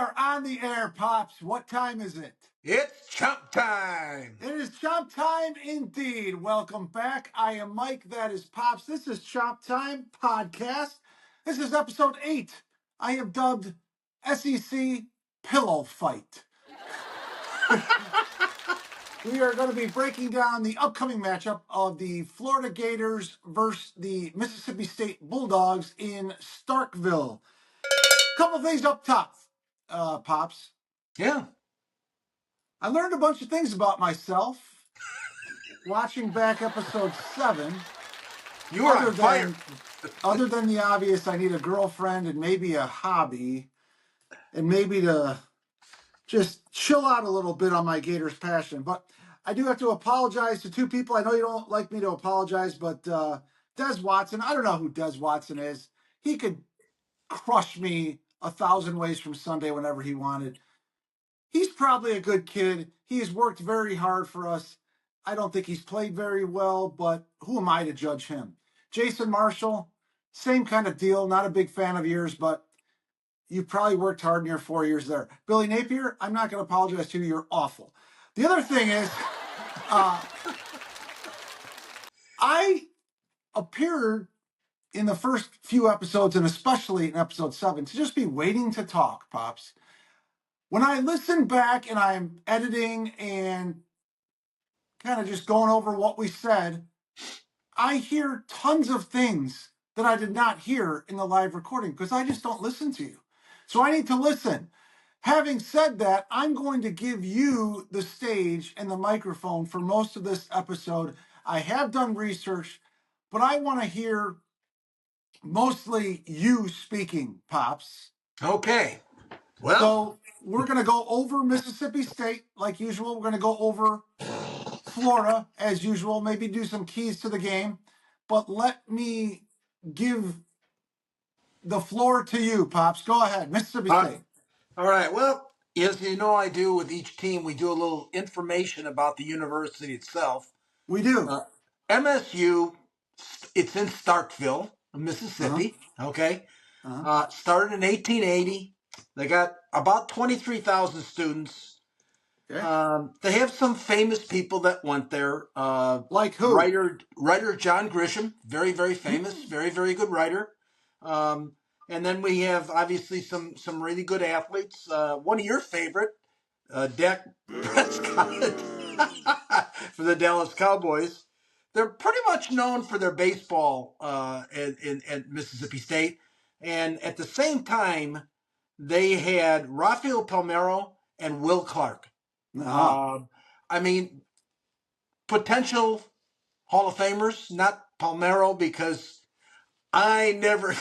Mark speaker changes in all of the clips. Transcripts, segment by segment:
Speaker 1: are on the air, Pops. What time is it?
Speaker 2: It's Chomp time.
Speaker 1: It is Chomp time indeed. Welcome back. I am Mike. That is Pops. This is Chomp Time Podcast. This is episode 8. I have dubbed SEC Pillow Fight. We are going to be breaking down the upcoming matchup of the Florida Gators versus the Mississippi State Bulldogs in Starkville. Couple things up top, Pops.
Speaker 2: Yeah.
Speaker 1: I learned a bunch of things about myself watching back episode 7.
Speaker 2: You are on fire.
Speaker 1: Other than the obvious, I need a girlfriend and maybe a hobby, and maybe to just chill out a little bit on my Gators passion. But I do have to apologize to two people. I know you don't like me to apologize, but Des Watson, I don't know who Des Watson is. He could crush me 1,000 ways from Sunday whenever he wanted. He's probably a good kid. He has worked very hard for us. I don't think he's played very well, but who am I to judge him? Jason Marshall, same kind of deal. Not a big fan of yours, but you probably worked hard in your 4 years there. Billy Napier, I'm not going to apologize to you. You're awful. The other thing is, I appeared in the first few episodes, and especially in episode 7, to just be waiting to talk, Pops. When I listen back and I'm editing and kind of just going over what we said, I hear tons of things that I did not hear in the live recording because I just don't listen to you. So I need to listen. Having said that, I'm going to give you the stage and the microphone for most of this episode. I have done research, but I want to hear mostly you speaking, Pops.
Speaker 2: Okay. Well,
Speaker 1: So we're going to go over Mississippi State like usual. We're going to go over Florida as usual, maybe do some keys to the game. But let me give the floor to you, Pops. Go ahead, Mississippi State.
Speaker 2: all right. Well, as you know, I do with each team, we do a little information about the university itself.
Speaker 1: We do.
Speaker 2: MSU, it's in Starkville, Mississippi. Okay. Started in 1880. They got about 23,000 students.
Speaker 1: Okay.
Speaker 2: They have some famous people that went there.
Speaker 1: Like who?
Speaker 2: Writer John Grisham, very, very famous, very, very good writer. And then we have obviously some really good athletes. One of your favorite, Dak Prescott for the Dallas Cowboys. They're pretty much known for their baseball at Mississippi State. And at the same time, they had Rafael Palmeiro and Will Clark. I mean, potential Hall of Famers, not Palmeiro, because I never,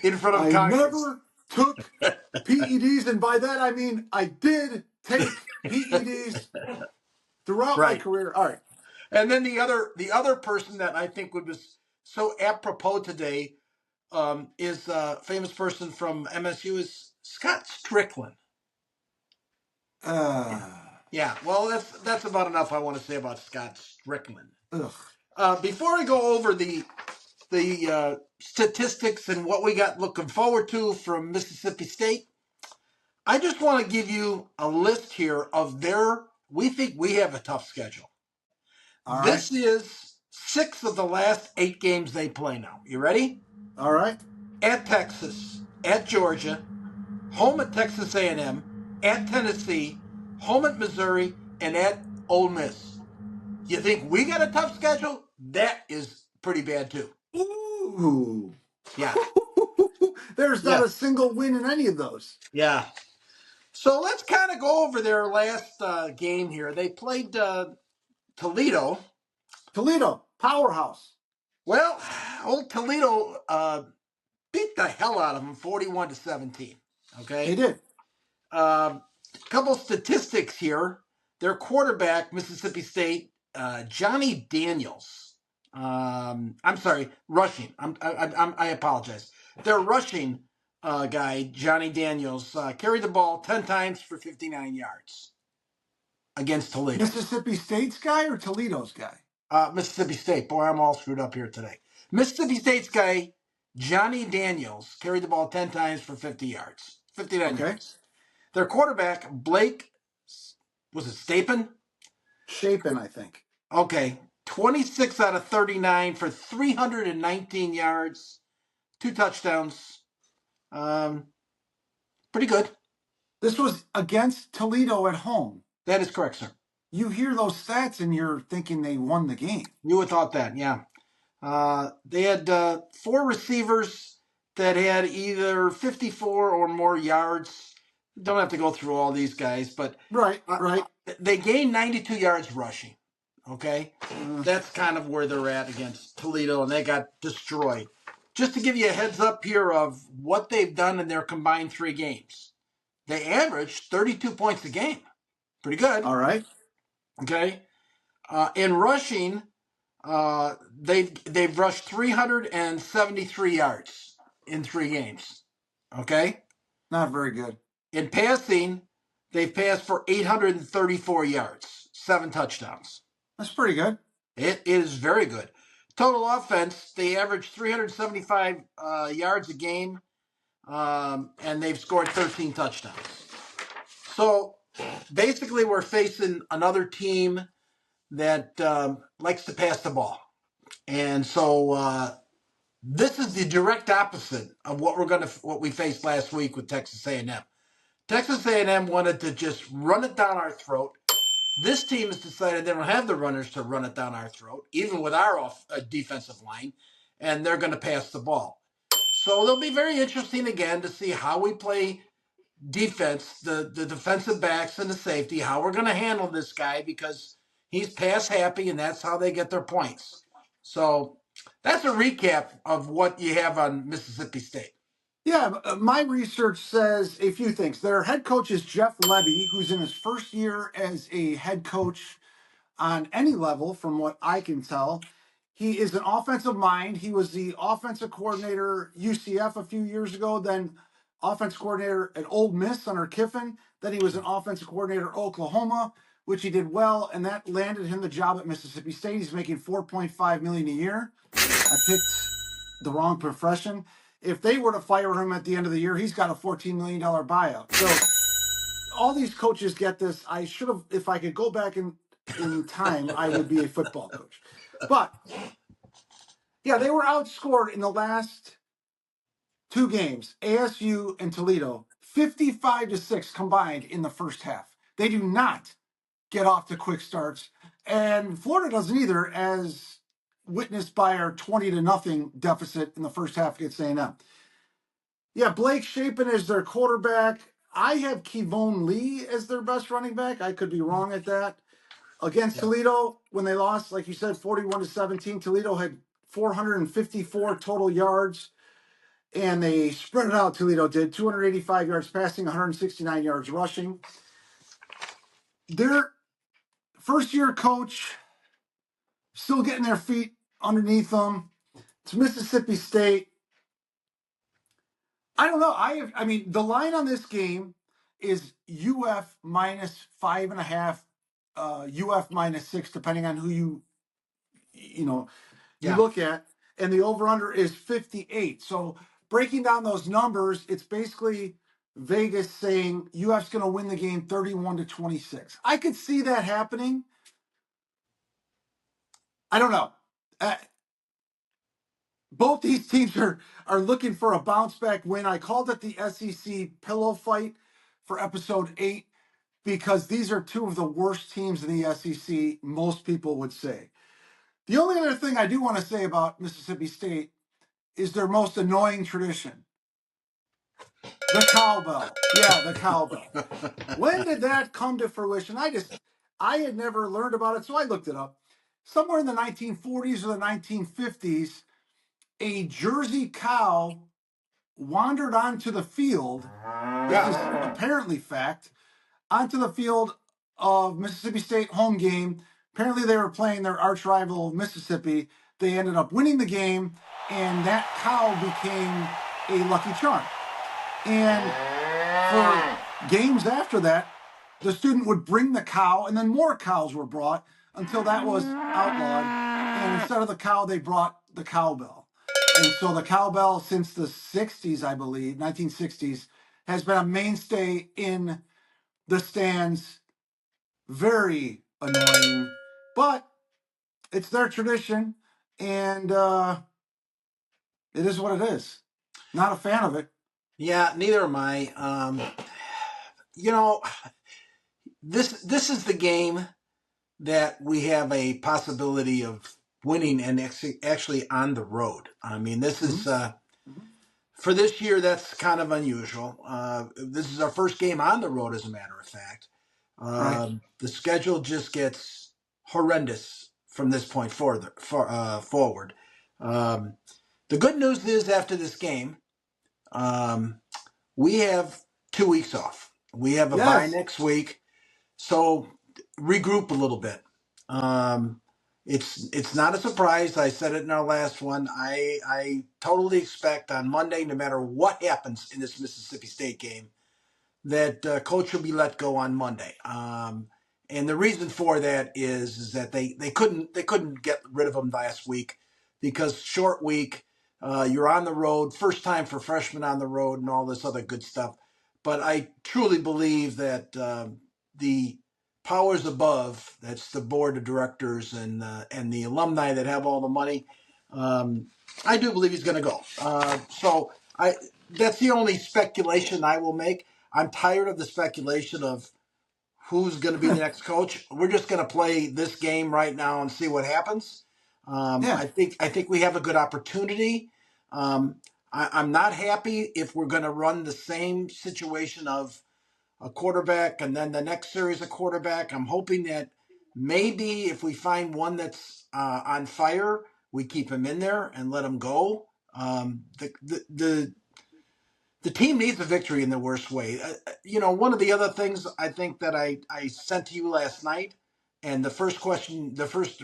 Speaker 2: in front of Congress.
Speaker 1: Never took PEDs, and by that I mean I did take PEDs throughout my career. All right.
Speaker 2: And then the other person that I think would be so apropos today is a famous person from MSU is Scott Strickland. Yeah, well, that's about enough I want to say about Scott Strickland. Before I go over the statistics and what we got looking forward to from Mississippi State, I just want to give you a list here of we think we have a tough schedule. This is 6 of the last 8 games they play now. You ready?
Speaker 1: All right.
Speaker 2: At Texas, at Georgia, home at Texas A&M, at Tennessee, home at Missouri, and at Ole Miss. You think we got a tough schedule? That is pretty bad too.
Speaker 1: Ooh.
Speaker 2: Yeah.
Speaker 1: There's not a single win in any of those.
Speaker 2: Yeah. So let's kind of go over their last game here. They played Toledo.
Speaker 1: Toledo, powerhouse.
Speaker 2: Well, old Toledo beat the hell out of them 41-17. Okay?
Speaker 1: They did.
Speaker 2: Couple statistics here. Their quarterback, Mississippi State, Johnny Daniels. I'm sorry, rushing. I apologize. Their rushing guy, Johnny Daniels, carried the ball 10 times for 59 yards against Toledo.
Speaker 1: Mississippi State's guy or Toledo's guy?
Speaker 2: Mississippi State. Boy, I'm all screwed up here today. Mississippi State's guy, Johnny Daniels, carried the ball 10 times for 50 yards. 59
Speaker 1: Okay.
Speaker 2: yards. Their quarterback, Blake, was it Stapin?
Speaker 1: Shapen, I think.
Speaker 2: Okay. 26 out of 39 for 319 yards, 2 touchdowns. Um, Pretty good.
Speaker 1: This was against Toledo at home.
Speaker 2: That is correct, sir.
Speaker 1: You hear those stats and you're thinking they won the game.
Speaker 2: You would have thought that, yeah. They had 4 receivers that had either 54 or more yards. Don't have to go through all these guys, but
Speaker 1: Right, right.
Speaker 2: they gained 92 yards rushing. Okay, that's kind of where they're at against Toledo, and they got destroyed. Just to give you a heads up here of what they've done in their combined 3 games, they averaged 32 points a game. Pretty good.
Speaker 1: All right.
Speaker 2: Okay, in rushing, they've rushed 373 yards in 3 games. Okay,
Speaker 1: Not very good.
Speaker 2: in passing, they've passed for 834 yards, 7 touchdowns.
Speaker 1: That's pretty good.
Speaker 2: It is very good. Total offense, they average 375 yards a game, and they've scored 13 touchdowns. So basically, we're facing another team that likes to pass the ball. And so this is the direct opposite of what we faced last week with Texas A&M. Texas A&M wanted to just run it down our throat. This team has decided they don't have the runners to run it down our throat, even with our defensive line, and they're going to pass the ball. So it'll be very interesting again to see how we play defense, the defensive backs and the safety, how we're going to handle this guy because he's pass happy and that's how they get their points. So that's a recap of what you have on Mississippi State.
Speaker 1: Yeah, my research says a few things. Their head coach is Jeff Levy, who's in his first year as a head coach on any level, from what I can tell. He is an offensive mind. He was the offensive coordinator UCF a few years ago, then offensive coordinator at Ole Miss under Kiffin. Then he was an offensive coordinator at Oklahoma, which he did well, and that landed him the job at Mississippi State. He's making $4.5 million a year. I picked the wrong profession. If they were to fire him at the end of the year, he's got a $14 million buyout. So all these coaches get this. I should have, if I could go back in time, I would be a football coach. But yeah, they were outscored in the last 2 games, ASU and Toledo, 55-6 combined in the first half. They do not get off to quick starts. And Florida doesn't either, as witnessed by our 20-0 deficit in the first half against A&M. Yeah, Blake Shapen is their quarterback. I have Kevon Lee as their best running back. I could be wrong at that. Against Toledo, when they lost, like you said, 41-17, Toledo had 454 total yards, and they spread it out. Toledo did 285 yards passing, 169 yards rushing. Their first-year coach still getting their feet underneath them. It's Mississippi State. I don't know. I mean, the line on this game is UF minus 5.5, UF minus 6, depending on who you look at, and the over/under is 58. So breaking down those numbers, it's basically Vegas saying UF's going to win the game 31-26. I could see that happening. I don't know. Both these teams are looking for a bounce back win. I called it the SEC pillow fight for episode 8 because these are two of the worst teams in the SEC, most people would say. The only other thing I do want to say about Mississippi State is their most annoying tradition. The cowbell. Yeah, the cowbell. When did that come to fruition? I had never learned about it, so I looked it up. Somewhere in the 1940s or the 1950s, a Jersey cow wandered onto the field. This is apparently fact. Onto the field of Mississippi State home game. Apparently, they were playing their arch rival, Mississippi. They ended up winning the game, and that cow became a lucky charm. And for games after that, the student would bring the cow, and then more cows were brought until that was outlawed. And instead of the cow, they brought the cowbell. And so the cowbell, since the 60s, I believe, 1960s, has been a mainstay in the stands. Very annoying, but it's their tradition, and it is what it is. Not a fan of it.
Speaker 2: Yeah, neither am I. You know, this is the game that we have a possibility of winning and actually on the road. I mean, this is
Speaker 1: Mm-hmm.
Speaker 2: for this year. That's kind of unusual. This is our first game on the road, as a matter of fact.
Speaker 1: Right.
Speaker 2: The schedule just gets horrendous from this point forward. Um, the good news is after this game, um, we have 2 weeks off. We have a bye
Speaker 1: Yes.
Speaker 2: next week, so regroup a little bit. Um, it's not a surprise. I said it in our last one. I totally expect on Monday, no matter what happens in this Mississippi State game, that coach will be let go on Monday. And the reason for that is that they couldn't get rid of him last week because short week. You're on the road, first time for freshmen on the road, and all this other good stuff. But I truly believe that the powers above, that's the board of directors and the alumni that have all the money, um, I do believe he's going to go. So I that's the only speculation I will make. I'm tired of the speculation of who's going to be the next coach. We're just going to play this game right now and see what happens.
Speaker 1: Yeah.
Speaker 2: I think we have a good opportunity. Um, I'm not happy if we're going to run the same situation of a quarterback and then the next series a quarterback. I'm hoping that maybe if we find one that's on fire, we keep him in there and let him go. The team needs a victory in the worst way. One of the other things I think that I sent to you last night, and the first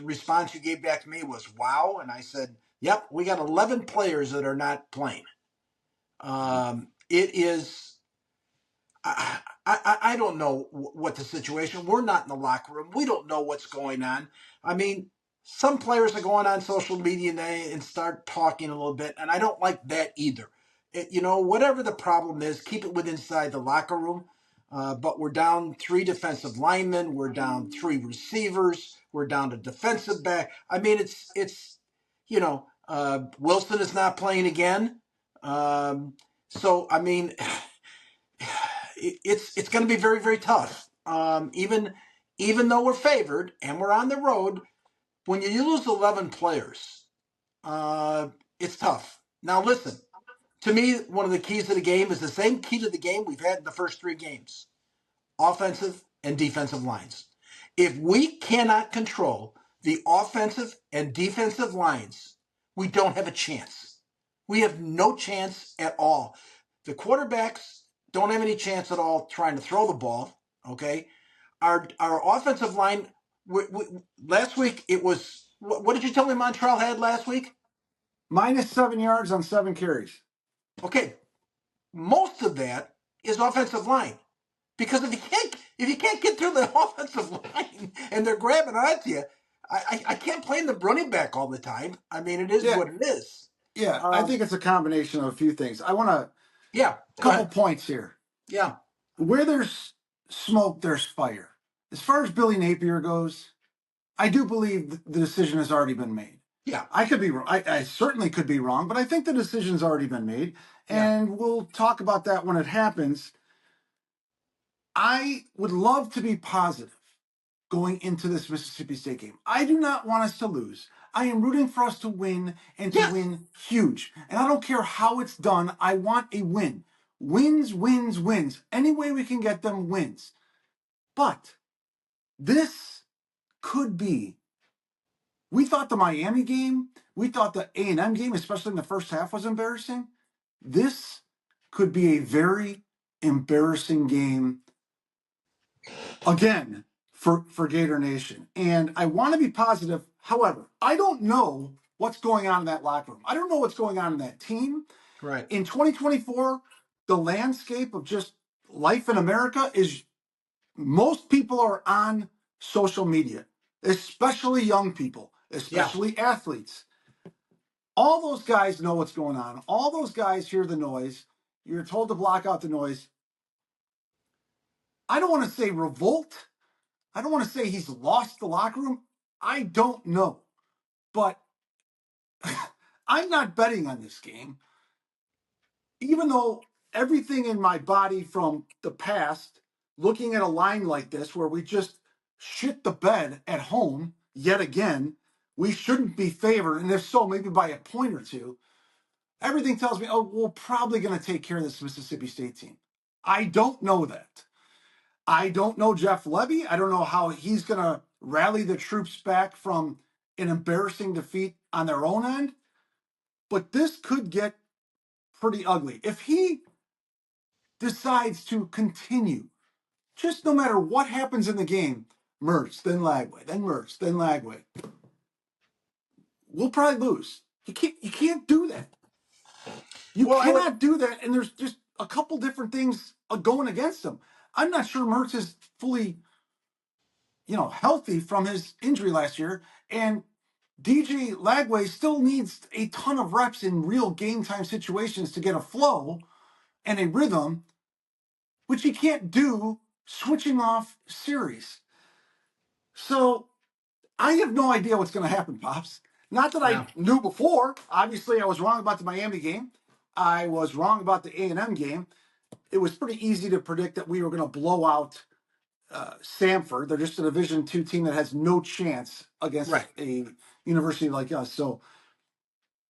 Speaker 2: response you gave back to me was, wow. And I said, yep, we got 11 players that are not playing. It is, I don't know what the situation. We're not in the locker room. We don't know what's going on. I mean, some players are going on social media and start talking a little bit, and I don't like that either. Whatever the problem is, keep it within inside the locker room. But we're down 3 defensive linemen. We're down 3 receivers. We're down to defensive back. I mean, Wilson is not playing again. So I mean, it's going to be very very tough. Even though we're favored and we're on the road, when you lose 11 players, it's tough. Now listen, to me, one of the keys to the game is the same key to the game we've had in the first 3 games: offensive and defensive lines. If we cannot control the offensive and defensive lines, we don't have a chance. We have no chance at all. The quarterbacks don't have any chance at all trying to throw the ball. Okay, our offensive line. Last week it was. What did you tell me Montreal had last week?
Speaker 1: Minus 7 yards on 7 carries.
Speaker 2: Okay, most of that is offensive line. Because if you can't get through the offensive line and they're grabbing onto you, I can't blame the running back all the time. I mean, it is
Speaker 1: Yeah.
Speaker 2: what it is.
Speaker 1: Yeah. I think it's a combination of a few things. I want a
Speaker 2: Yeah, go
Speaker 1: couple
Speaker 2: ahead.
Speaker 1: points here.
Speaker 2: Yeah,
Speaker 1: Where there's smoke, there's fire. As far as Billy Napier goes, I do believe the decision has already been made.
Speaker 2: yeah,
Speaker 1: I could be wrong. I certainly could be wrong, but I think the decision's already been made.
Speaker 2: yeah,
Speaker 1: And we'll talk about that when it happens. I would love to be positive going into this Mississippi State game. I do not want us to lose. I am rooting for us to win and to
Speaker 2: yes,
Speaker 1: win huge. And I don't care how it's done. I want a win. Wins, wins, wins. Any way we can get them wins. But this could be. We thought the Miami game, we thought the A&M game, especially in the first half, was embarrassing. This could be a very embarrassing game again for Gator Nation. And I want to be positive. However, I don't know what's going on in that locker room. I don't know what's going on in that team.
Speaker 2: right.
Speaker 1: In 2024, the landscape of just life in America is most people are on social media, especially young people,
Speaker 2: Yeah,
Speaker 1: especially athletes. All those guys know what's going on. All those guys hear the noise. You're told to block out the noise. I don't want to say revolt. I don't want to say he's lost the locker room. I don't know. But I'm not betting on this game, even though everything in my body from the past, looking at a line like this where we just shit the bed at home yet again, we shouldn't be favored. And if so, maybe by a point or two. Everything tells me, oh, we're probably going to take care of this Mississippi State team. I don't know that. I don't know Jeff Levy. I don't know how he's going to rally the troops back from an embarrassing defeat on their own end. But this could get pretty ugly. If he decides to continue, just no matter what happens in the game, Mertz, then Lagway, then Mertz, then Lagway, we'll probably lose. You can't do that. You
Speaker 2: Well,
Speaker 1: cannot do that, and there's just a couple different things going against him. I'm not sure Mertz is fully, healthy from his injury last year, and DJ Lagway still needs a ton of reps in real game time situations to get a flow and a rhythm, which he can't do switching off series. So I have no idea what's going to happen, Pops. Not that I
Speaker 2: yeah,
Speaker 1: knew before. Obviously, I was wrong about the Miami game. I was wrong about the A&M game. It was pretty easy to predict that we were going to blow out Samford. They're just a Division II team that has no chance
Speaker 2: right.
Speaker 1: against a university like us. So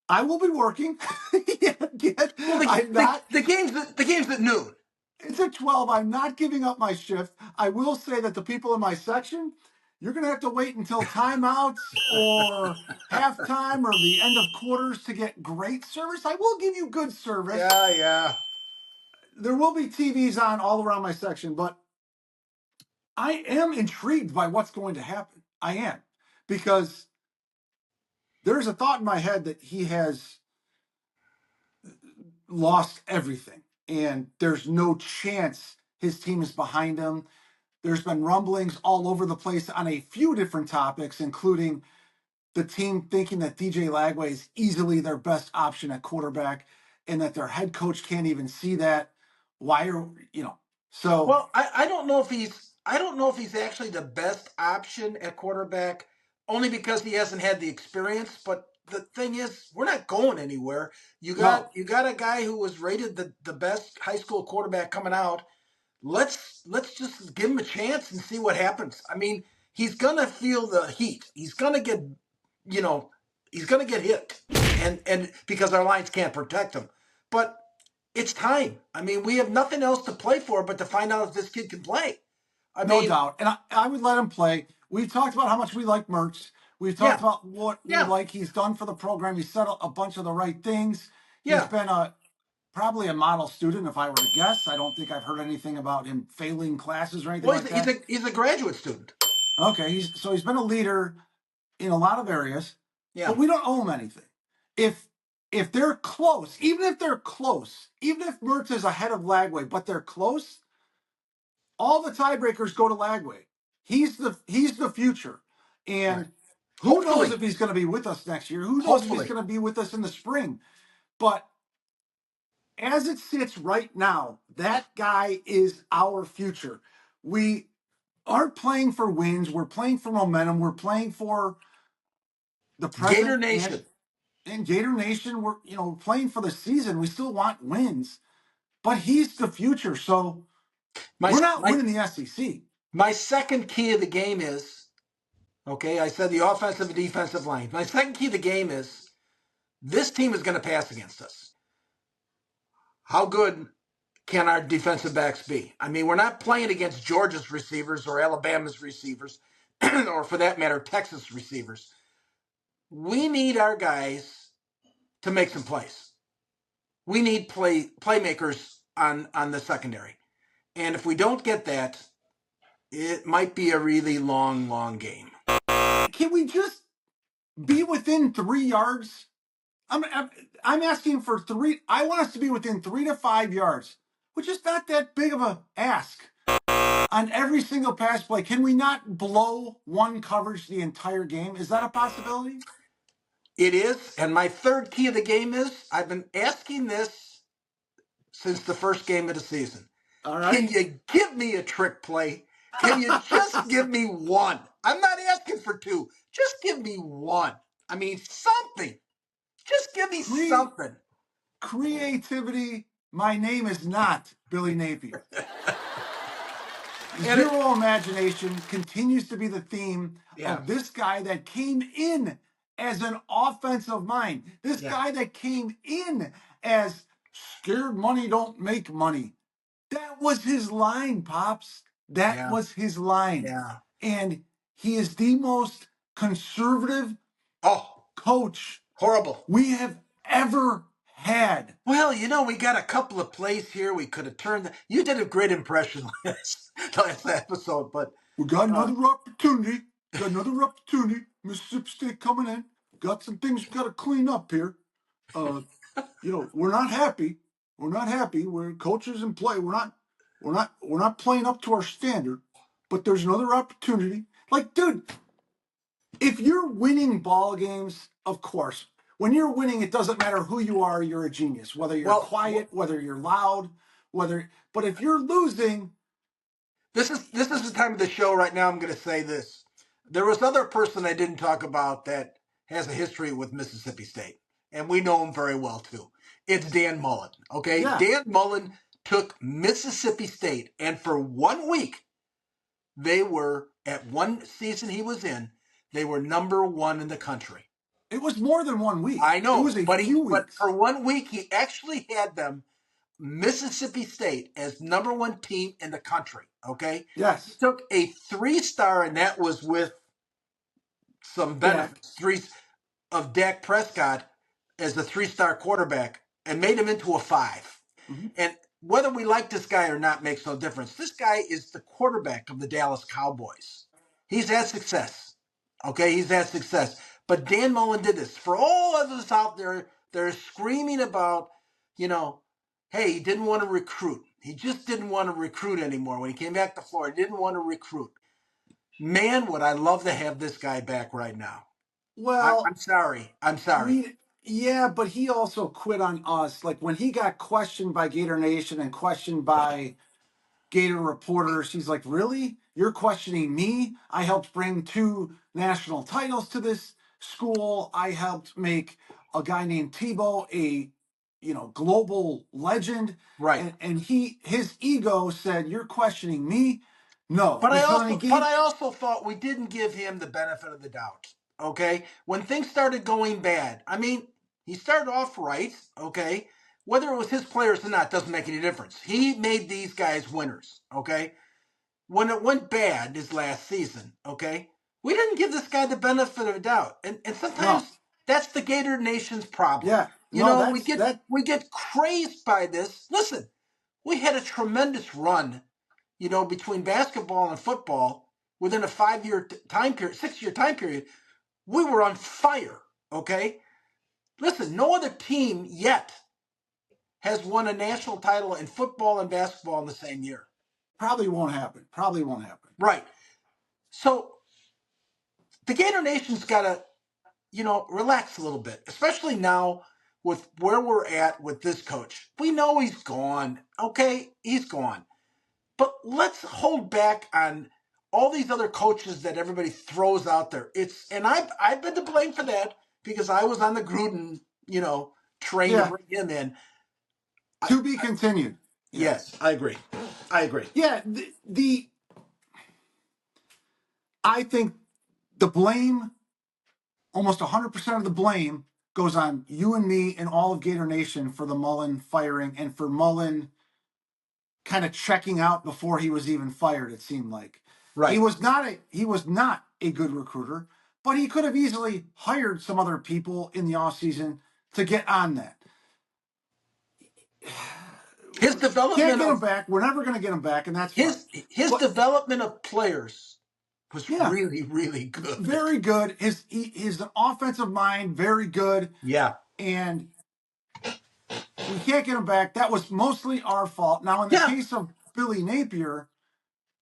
Speaker 1: I will be working.
Speaker 2: Well,
Speaker 1: I'm not.
Speaker 2: the game's at noon.
Speaker 1: It's at 12. I'm not giving up my shift. I will say that the people in my section, you're going to have to wait until timeouts or halftime or the end of quarters to get great service. I will give you good service.
Speaker 2: Yeah.
Speaker 1: There will be TVs on all around my section, but I am intrigued by what's going to happen. I am, because there's a thought in my head that he has lost everything and there's no chance his team is behind him. There's been rumblings all over the place on a few different topics, including the team thinking that DJ Lagway is easily their best option at quarterback and that their head coach can't even see that. Why are, so
Speaker 2: Well, I don't know if he's actually the best option at quarterback, only because he hasn't had the experience. But the thing is, we're not going anywhere.
Speaker 1: no,
Speaker 2: You got a guy who was rated the best high school quarterback coming out. Let's just give him a chance and see what happens. I mean, he's gonna feel the heat. He's gonna get, you know, he's gonna get hit, and because our lines can't protect him. But it's time. I mean, we have nothing else to play for but to find out if this kid can play. I
Speaker 1: no
Speaker 2: mean,
Speaker 1: doubt. And I would let him play. We've talked about how much we like Mertz. We've talked
Speaker 2: yeah,
Speaker 1: about what we
Speaker 2: yeah,
Speaker 1: like he's done for the program. He said a bunch of the right things. He's
Speaker 2: yeah.
Speaker 1: been probably a model student, if I were to guess. I don't think I've heard anything about him failing classes or anything
Speaker 2: Well,
Speaker 1: like that.
Speaker 2: he's a graduate student.
Speaker 1: Okay, he's been a leader in a lot of areas,
Speaker 2: Yeah,
Speaker 1: but we don't owe him anything. If if they're close, even if they're close, even if Mertz is ahead of Lagway, but they're close, all the tiebreakers go to Lagway. He's the future,
Speaker 2: right.
Speaker 1: and who knows
Speaker 2: Hopefully,
Speaker 1: if he's going to be with us next year? Who knows if he's
Speaker 2: hopefully,
Speaker 1: going to be with us in the spring? But as it sits right now, that guy is our future. We aren't playing for wins. We're playing for momentum. We're playing for the
Speaker 2: Gator
Speaker 1: present
Speaker 2: Nation.
Speaker 1: and Gator Nation. We're playing for the season. We still want wins, but he's the future. So
Speaker 2: My
Speaker 1: we're not
Speaker 2: my
Speaker 1: winning the SEC.
Speaker 2: my second key of the game is okay. I said the offensive and defensive line. My second key of the game is this team is going to pass against us. How good can our defensive backs be? I mean, we're not playing against Georgia's receivers or Alabama's receivers, or for that matter, Texas receivers. We need our guys to make some plays. We need playmakers on the secondary. And if we don't get that, it might be a really long game.
Speaker 1: Can we just be within 3 yards? I'm asking for three. I want us to be within 3 to 5 yards, which is not that big of a ask on every single pass play. Can we not blow one coverage the entire game? Is that a possibility?
Speaker 2: It is. And my third key of the game is I've been asking this since the first game of the season.
Speaker 1: All
Speaker 2: Can
Speaker 1: right.
Speaker 2: you give me a trick play? Can you just give me one? I'm not asking for two. Just give me one. I mean, something. Just give me
Speaker 1: Cre-
Speaker 2: something.
Speaker 1: creativity. My name is not Billy Napier.
Speaker 2: And it,
Speaker 1: Zero imagination continues to be the theme
Speaker 2: yeah,
Speaker 1: of this guy that came in as an offensive mind. This
Speaker 2: yeah,
Speaker 1: guy that came in as scared money don't make money. That was his line, Pops. That
Speaker 2: yeah,
Speaker 1: was his line.
Speaker 2: yeah.
Speaker 1: And he is the most conservative
Speaker 2: Oh,
Speaker 1: coach
Speaker 2: horrible.
Speaker 1: we have ever had.
Speaker 2: Well, we got a couple of plays here. We could have turned. You did a great impression last episode, but
Speaker 1: We got
Speaker 2: uh,
Speaker 1: another opportunity. Got another opportunity. Mississippi State coming in. Got some things we got to clean up here. Uh, we're not happy. We're not happy. We're coaches in play. We're not playing up to our standard. But there's another opportunity. Like, dude, if you're winning ball games, of course, when you're winning, it doesn't matter who you are. You're a genius. Whether you're
Speaker 2: well,
Speaker 1: quiet, whether you're loud, whether. But if you're losing,
Speaker 2: this is the time of the show right now. I'm going to say this. There was another person I didn't talk about that has a history with Mississippi State, and we know him very well too. It's Dan Mullen. Okay,
Speaker 1: yeah,
Speaker 2: Dan Mullen took Mississippi State, and for 1 week, they were at one season he was in, they were number one in the country.
Speaker 1: it was more than 1 week.
Speaker 2: I
Speaker 1: It was
Speaker 2: know,
Speaker 1: a
Speaker 2: but
Speaker 1: few
Speaker 2: but
Speaker 1: weeks.
Speaker 2: for 1 week he actually had them Mississippi State as number one team in the country. Okay, he
Speaker 1: Yes.
Speaker 2: took a 3-star, and that was with some
Speaker 1: Dak.
Speaker 2: benefits. Three of Dak Prescott as the 3-star quarterback, and made him into a 5.
Speaker 1: Mhm.
Speaker 2: And whether we like this guy or not makes no difference. This guy is the quarterback of the Dallas Cowboys. He's had success. Okay, he's had success. But Dan Mullen did this. For all others out there, they're screaming about, hey, he didn't want to recruit. He just didn't want to recruit anymore. When he came back to Florida, he didn't want to recruit. Man, would I love to have this guy back right now. I'm
Speaker 1: Well,
Speaker 2: sorry. I'm sorry.
Speaker 1: yeah, but he also quit on us. Like when he got questioned by Gator Nation and questioned by Gator reporters, he's like, "Really? You're questioning me? I helped bring 2 national titles to this school. I helped make a guy named Tebow a, global legend."
Speaker 2: Right.
Speaker 1: And his ego said, "You're questioning me?" No.
Speaker 2: But
Speaker 1: And
Speaker 2: I
Speaker 1: so then he
Speaker 2: also but
Speaker 1: gave.
Speaker 2: I also thought we didn't give him the benefit of the doubt. Okay? When things started going bad, I mean, he started off right, okay? Whether it was his players or not doesn't make any difference. He made these guys winners, okay? When it went bad this last season, okay? We didn't give this guy the benefit of the doubt. And
Speaker 1: No.
Speaker 2: sometimes that's the Gator Nation's problem.
Speaker 1: Yeah. No.
Speaker 2: We
Speaker 1: That's
Speaker 2: get
Speaker 1: that.
Speaker 2: we get crazed by this. Listen, we had a tremendous run, between basketball and football within a 5-year time period, 6-year time period. We were on fire, okay? Listen, no other team yet has won a national title in football and basketball in the same year.
Speaker 1: Probably won't happen. Probably won't happen.
Speaker 2: Right. So the Gator Nation's got to, relax a little bit, especially now with where we're at with this coach. We know he's gone, okay? He's gone. But let's hold back on all these other coaches that everybody throws out there. And I've been to blame for that because I was on the Gruden, train to
Speaker 1: Yeah.
Speaker 2: bring him in.
Speaker 1: To be continued. Yeah.
Speaker 2: Yes, I agree. I agree.
Speaker 1: Yeah. I think the blame, almost 100% of the blame, goes on you and me and all of Gator Nation for the Mullen firing and for Mullen kind of checking out before he was even fired. It seemed like he
Speaker 2: Right.
Speaker 1: was not a good recruiter, but he could have easily hired some other people in the offseason to get on that.
Speaker 2: His
Speaker 1: Can't
Speaker 2: development
Speaker 1: get him
Speaker 2: of
Speaker 1: back. We're never going to get him back, and that's fine.
Speaker 2: his
Speaker 1: But
Speaker 2: development of players was
Speaker 1: yeah,
Speaker 2: really, really good.
Speaker 1: very good. He's an offensive mind, very good,
Speaker 2: Yeah.
Speaker 1: and we can't get him back. That was mostly our fault. Now, in the
Speaker 2: Yeah.
Speaker 1: case of Billy Napier,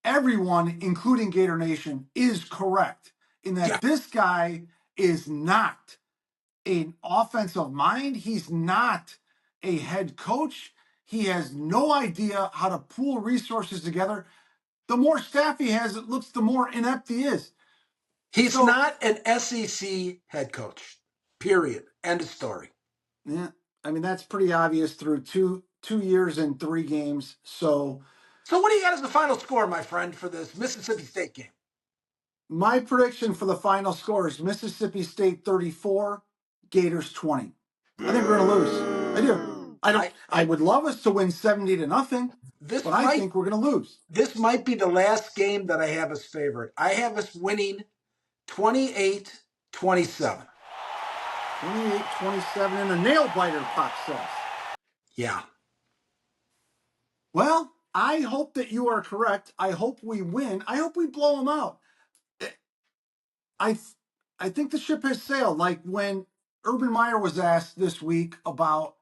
Speaker 1: everyone, including Gator Nation, is correct in
Speaker 2: Yeah.
Speaker 1: that this guy is not an offensive mind. He's not a head coach. He has no idea how to pool resources together. The more staff he has, it looks the more inept he is.
Speaker 2: He's
Speaker 1: So,
Speaker 2: not an SEC head coach. Period. End of story.
Speaker 1: yeah, I mean that's pretty obvious through two years and 3 games. So
Speaker 2: So what do you got as the final score, my friend, for this Mississippi State game?
Speaker 1: my prediction for the final score is Mississippi State 34, Gators 20. I think we're going to lose. I do. I don't. I would love us to win 70-0, but
Speaker 2: This
Speaker 1: I
Speaker 2: might
Speaker 1: think we're going to lose.
Speaker 2: this might be the last game that I have as favorite. I have us winning 28-27.
Speaker 1: 28-27 and a nail biter, Pop says.
Speaker 2: Yeah.
Speaker 1: Well, I hope that you are correct. I hope we win. I hope we blow them out. I I think the ship has sailed. Like when Urban Meyer was asked this week about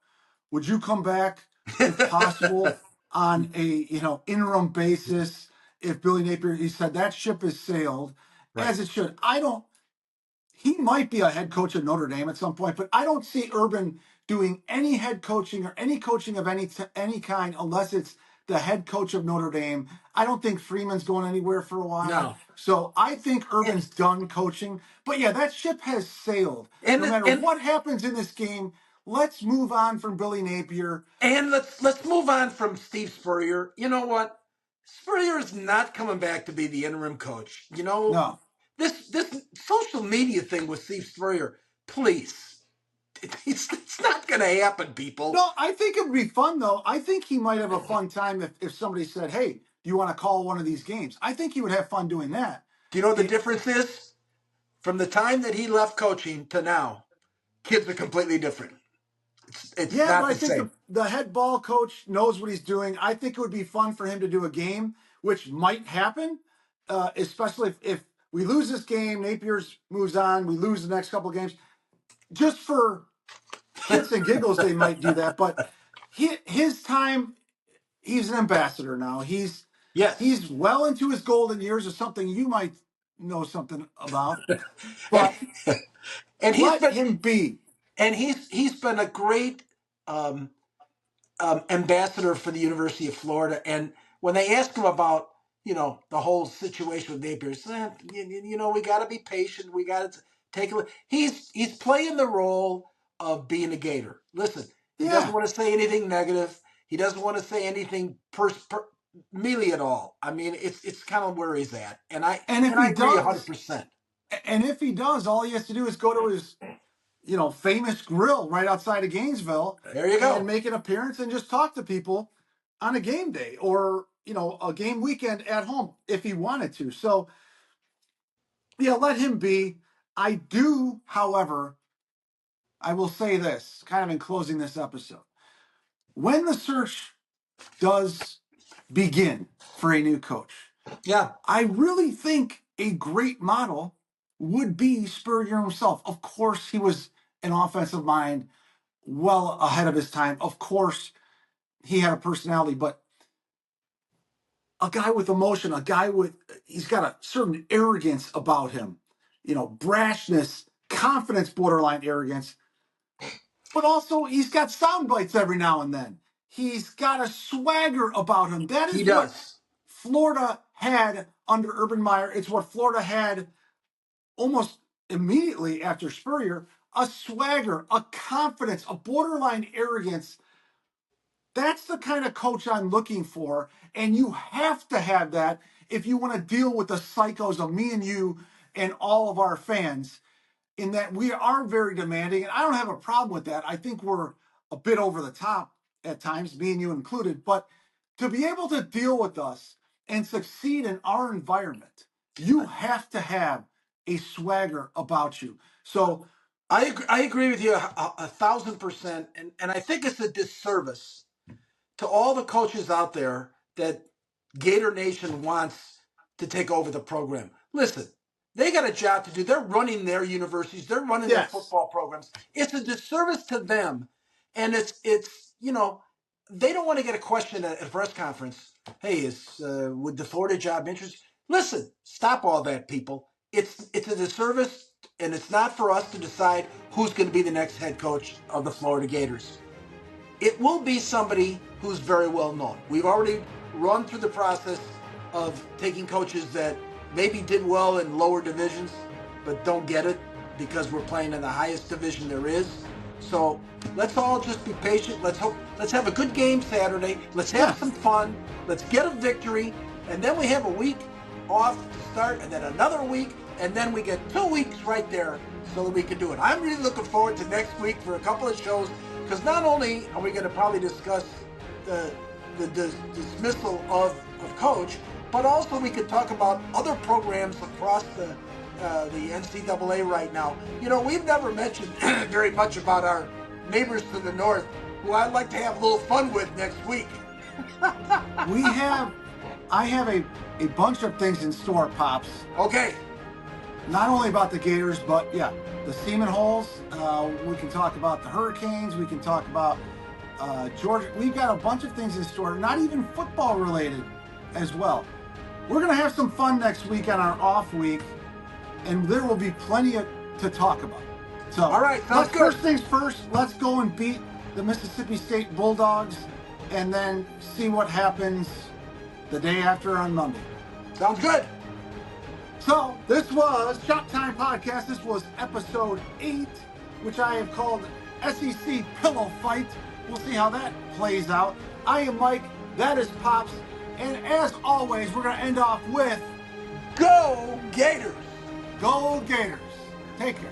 Speaker 1: would you come back if possible on a interim basis if Billy Napier, he said that ship has sailed
Speaker 2: Right.
Speaker 1: as it should. I don't He might be a head coach at Notre Dame at some point, but I don't see Urban doing any head coaching or any coaching of any kind unless it's the head coach of Notre Dame. I don't think Freeman's going anywhere for a while.
Speaker 2: No.
Speaker 1: So I think
Speaker 2: And
Speaker 1: Urban's done coaching. But yeah, that ship has sailed. No
Speaker 2: and
Speaker 1: matter
Speaker 2: and,
Speaker 1: what happens in this game, let's move on from Billy Napier.
Speaker 2: and let's move on from Steve Spurrier. You know what? Spurrier is not coming back to be the interim coach. You know,
Speaker 1: No.
Speaker 2: this social media thing with Steve Spurrier, please. It's not going to happen, people.
Speaker 1: No, I think it would be fun, though. I think he might have a fun time if somebody said, hey, do you want to call one of these games? I think he would have fun doing that.
Speaker 2: Do you know what the difference is? From the time that he left coaching to now, kids are completely different. It's
Speaker 1: Yeah,
Speaker 2: not
Speaker 1: but I
Speaker 2: the
Speaker 1: think
Speaker 2: same.
Speaker 1: the head ball coach knows what he's doing. I think it would be fun for him to do a game, which might happen, especially if we lose this game, Napier's moves on, we lose the next couple of games. Just for shits and giggles, they might do that. But his time, he's an ambassador now. He's
Speaker 2: Yes.
Speaker 1: well into his golden years, or something you might know something about.
Speaker 2: and,
Speaker 1: But
Speaker 2: and he's
Speaker 1: let
Speaker 2: been
Speaker 1: him be.
Speaker 2: he's been a great um, ambassador for the University of Florida. And when they ask him about the whole situation with Napier, he said, we got to be patient. We got to take a look. He's playing the role of being a Gator. Listen, he doesn't
Speaker 1: Yeah.
Speaker 2: want to say anything negative. He doesn't want to say anything mealy at all. I mean, it's kind of where he's at, and I
Speaker 1: if
Speaker 2: I
Speaker 1: he
Speaker 2: agree
Speaker 1: does,
Speaker 2: 100%.
Speaker 1: and if he does, all he has to do is go to his famous grill right outside of Gainesville
Speaker 2: There you
Speaker 1: and
Speaker 2: go.
Speaker 1: make an appearance and just talk to people on a game day or, a game weekend at home if he wanted to. So, yeah, let him be. I do, however, I will say this kind of in closing this episode. When the search does begin for a new coach,
Speaker 2: Yeah,
Speaker 1: I really think a great model would be Spurrier himself. Of course, he was an offensive mind well ahead of his time. Of course, he had a personality, but a guy with emotion, he's got a certain arrogance about him, brashness, confidence, borderline arrogance, but also he's got sound bites every now and then. He's got a swagger about him. That
Speaker 2: he
Speaker 1: is what
Speaker 2: does.
Speaker 1: Florida had under Urban Meyer. It's what Florida had almost immediately after Spurrier, a swagger, a confidence, a borderline arrogance. That's the kind of coach I'm looking for. And you have to have that if you want to deal with the psychos of me and you and all of our fans, in that we are very demanding. And I don't have a problem with that. I think we're a bit over the top at times, me and you included. But to be able to deal with us and succeed in our environment, you have to have a swagger about you. So
Speaker 2: I agree with you a 1,000%, and I think it's a disservice to all the coaches out there that Gator Nation wants to take over the program. Listen, they got a job to do. They're running their universities. They're running their
Speaker 1: yes,
Speaker 2: football programs. It's a disservice to them, and it's they don't want to get a question at a press conference. Hey, would the Florida job interest? Listen, stop all that, people. It's a disservice, and it's not for us to decide who's going to be the next head coach of the Florida Gators. it will be somebody who's very well known. We've already run through the process of taking coaches that maybe did well in lower divisions, but don't get it because we're playing in the highest division there is. So let's all just be patient. Let's have a good game Saturday. Let's have some fun. Let's get a victory. And then we have a week off to start, and then another week, and then we get 2 weeks right there so that we can do it. I'm really looking forward to next week for a couple of shows, because not only are we going to probably discuss the dismissal of coach, but also we could talk about other programs across the NCAA right now. You know, we've never mentioned very much about our neighbors to the north, who I'd like to have a little fun with next week.
Speaker 1: I have a bunch of things in store, Pops.
Speaker 2: Okay.
Speaker 1: Not only about the Gators, but yeah, the Seaman Holes. We can talk about the Hurricanes. We can talk about Georgia. We've got a bunch of things in store, not even football related as well. We're going to have some fun next week on our off week, and there will be plenty to talk about. So,
Speaker 2: all right, sounds good.
Speaker 1: First things first, let's go and beat the Mississippi State Bulldogs, and then see what happens the day after on Monday.
Speaker 2: Sounds good.
Speaker 1: So, this was Shop Time Podcast. This was episode 8, which I have called SEC Pillow Fight. We'll see how that plays out. I am Mike. That is Pops. And as always, we're going to end off with
Speaker 2: Go Gators!
Speaker 1: Go Gators. Take care.